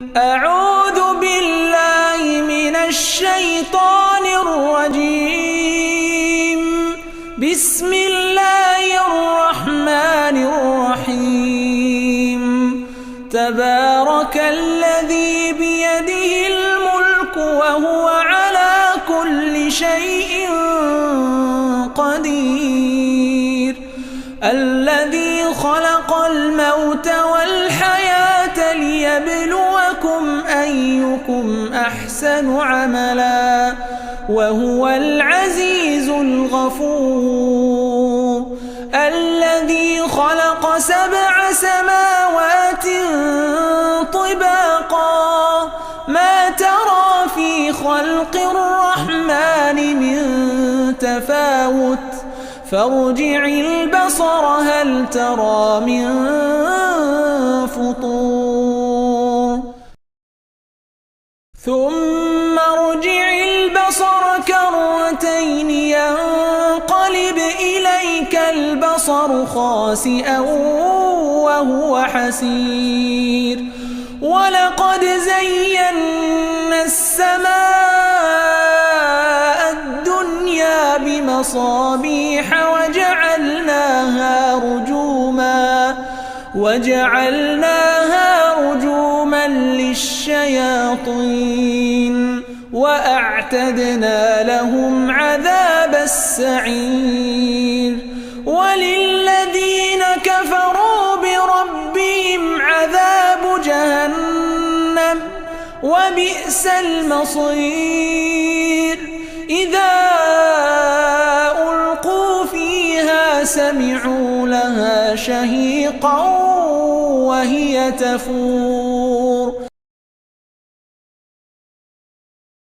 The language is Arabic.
أعوذ بالله من الشيطان الرجيم. بسم الله الرحمن الرحيم. تبارك الذي بيده الملك وهو على كل شيء قدير. الذي خلق الموت والحياة ليبلوكم أيكم أحسن عملا وهو العزيز الغفور. الذي خلق 7 سماوات طباقا ما ترى في خلق الرحمن من تفاوت فارجع البصر هل ترى من فطور ثم ارجع البصر كرتين ينقلب إليك البصر خاسئا وهو حسير. ولقد زينا السماء الدنيا بمصابيح وجعلناها رجوما للشياطين وأعتدنا لهم عذاب السعير. وللذين كفروا بربهم عذاب جهنم وبئس المصير. إذا ألقوا فيها سمعوا لها شهيقا وهي تفور